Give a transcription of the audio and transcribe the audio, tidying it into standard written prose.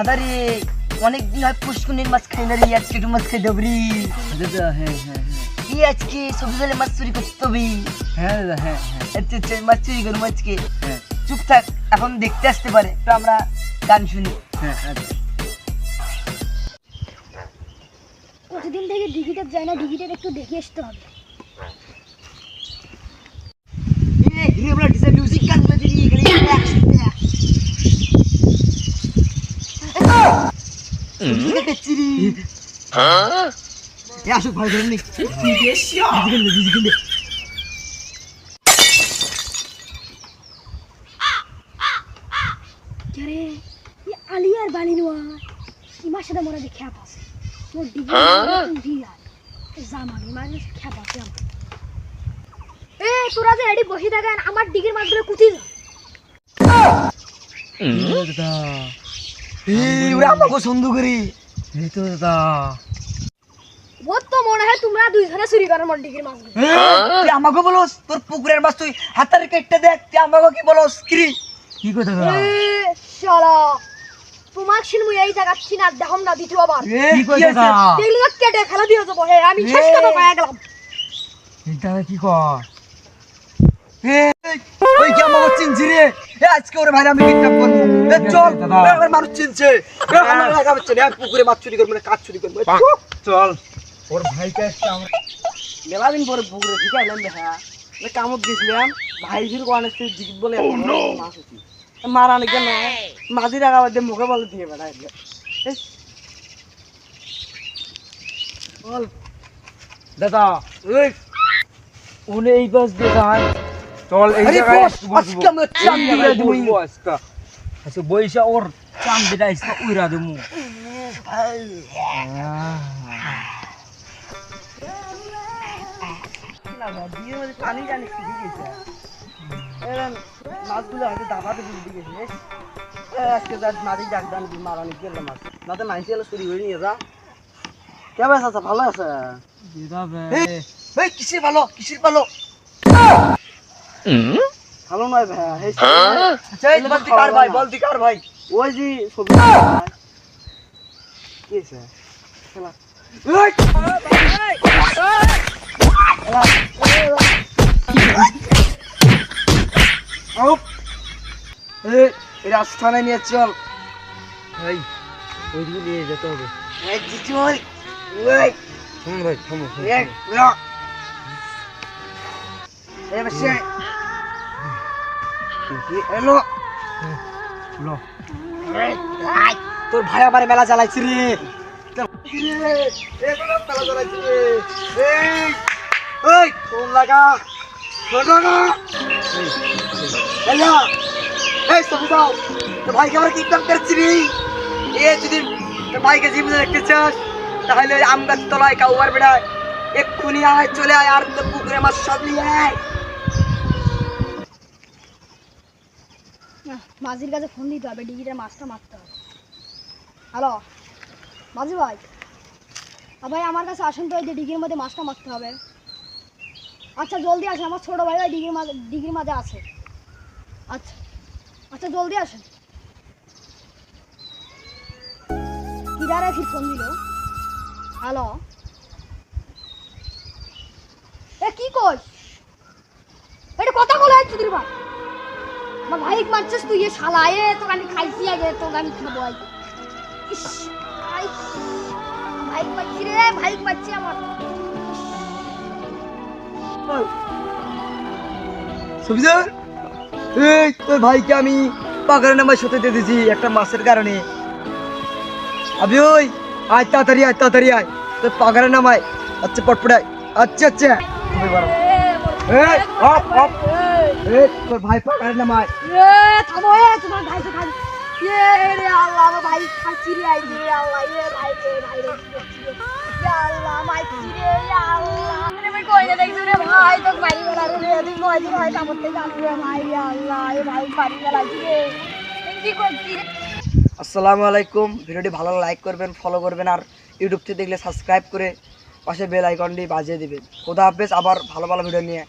দাদারে অনেকদিন হয় পুষ্কুনির মাছ খাই না রে, আজকে একটু মাছ খাই দেবরি। দাদা হ্যাঁ হ্যাঁ কি আজকে সবজি হলে মাছ চুরি করতে হবে। হ্যাঁ দাদা হ্যাঁ হ্যাঁ আচ্ছা আচ্ছা মাছ চুরি করবো আজকে। হ্যাঁ চুপ থাক, এখন দেখতে আসতে পারে তো আমরা গান শুনি। হ্যাঁ আচ্ছা। কতদিন থেকে ডিগিটার যায় না, ডিগিটার একটু দেখে আসতে হবে। আমরা ডিজে মিউজিক গান করে দিই এখানে আসুক ভাই ধরেন আলিয়ার বালি নোয়া ইমার সাথে মনে হয় খ্যাপ আছে। মোর ডিগি জামানি মানে খ্যাপ আছে আমার। তোরা যে এডি বসে থাকেন, আমার ডিগির মাছগুলো কুচি যা। দাদা ওরা আমাকে সুন্দর করি। এই তো দাদা ওর তো মনে হয় তোমরা দুইজনে চুরি করেন মোর ডিগির মাছগুলো। তুই আমাকে বলস তোর পুকুরের মাছ তুই হাতের কেটে দেখ, তুই আমাকে কি বলস কিরি? কি কথা দাদা? শালা তোমার শিলমু এই জায়গা চিনা দেহম না দিতে আবার কি কথা দাদা? দেখলি না কেটে ফেলা দিও তো বহে, আমি শেষ কথা কয়ে গেলাম। দাদা কি কর? ওই কি আমাকে চিনছি রে? আজকে ওরে ভাই আমি কিডন্যাপ করবো। চল আমার মানুষ চিনছে, আমার লাগা হচ্ছে না। পুকুরে মাছ চুরি করবো না, কাজ চুরি করবো। চল ওর ভাইকে একটা আমরা মেলা দিন পরে পুকুরে ঠিক আইলাম দেখা কামত গেছিলাম ভাই ফির অনেক জিজ্ঞেস বলে মাছ হচ্ছি মারা নাকি না মাঝি রাখা বাদে মুখে বলে দিয়ে বেড়াই বল দাদা ওই উনি এই বাস দিয়ে যায়। চল এই আরে জায়গায় বস, আজকে আমরা চান দিয়ে দেবো। আজকে আচ্ছা বইসা ওর চান দিটা আজকে উইরা দেবো। পানি জানি শিখে গেছে মাছগুলো হয়তো দাবাতে বুঝতে গেছে। আজকে মাঝি ডাক দান মারানি গেলাম মাছ না তো নাইসি এলো চুরি করে নিয়ে যা। কেমন আছে? ভালো আছে? এই কিসের ভালো, কিসের ভালো? ভালো নয় ভাই। বলতি কার ভাই, বলতি কার ভাই? ওই যে সবজি কি আছে খেলা রাজস্থানে নিয়ে চল। এই ওইদিকে নিয়ে যেতে হবে। চল ভাই থামো তোর ভাই আমার মেলা চালাইছি রে। ভাইকে আমরা কিডন্যাপ করছি রে। যদি ভাইকে জীবনে দেখতে চাস তাহলে আম গাছ তলায় কাউবার বেড়ায় এক্ষুনি আয়, চলে আয় আর পুকুরে মাছ সব নিয়ে আয়। মাঝির কাছে ফোন দিতে হবে, ডিগিটার মাছটা মারতে হবে। হ্যালো মাঝি ভাই, ভাই আমার কাছে আসেন তো, এই যে ডিগির মধ্যে মাছটা মারতে হবে। আচ্ছা জলদি আসেন, আমার ছোটো ভাই ভাই ডিগির মাঝে আছে। আচ্ছা আচ্ছা জলদি আসেন। কিরারে ফির ফোন দিল। হ্যালো কি কই? এটা কথা বলে চুদির ভাই, আমার ভাইক মারছিস তুই? শালা তোকে আমি খাইছি আগে, তোকে আমি খাবো। ইস ভাইক মারছি রে, ভাইক মারছি আমার। সুবিধা এই তোর ভাইকে আমি পাগলের নামায় সতে দিয়ে দিয়েছি একটা মাছের কারণে। আবি ওই আয় তাড়াতাড়ি আয়, তাড়াতাড়ি আয়, তোর পাগলের নামায়। আচ্ছা পটপটায়। আচ্ছা আচ্ছা তোর ভাই পাগলের নামায়। থামো তোমার ভাই তো খাই রে। আল্লাহ আমার ভাই খাচ্ছি রে, আই রে আল্লাহ ভাই রে ভাই রে আল্লাহ মাইছি রে আল্লাহ। আমি কইলে দেখছি রে ভাই তো মারি গেল রে, তুই কই দিন ভাই কামতে যাবি রে ভাই রে আল্লাহ ভাই মারি গেল রে। কি করছিস রে? আসসালামু আলাইকুম। ভিডিওটি ভালো লাইক করবেন, ফলো করবেন, আর ইউটিউব থেকে দেখলে সাবস্ক্রাইব করে পাশে বেল আইকনটি বাজিয়ে দিবেন। খোদা হাফেজ, আবার ভালো ভালো ভিডিও নিয়ে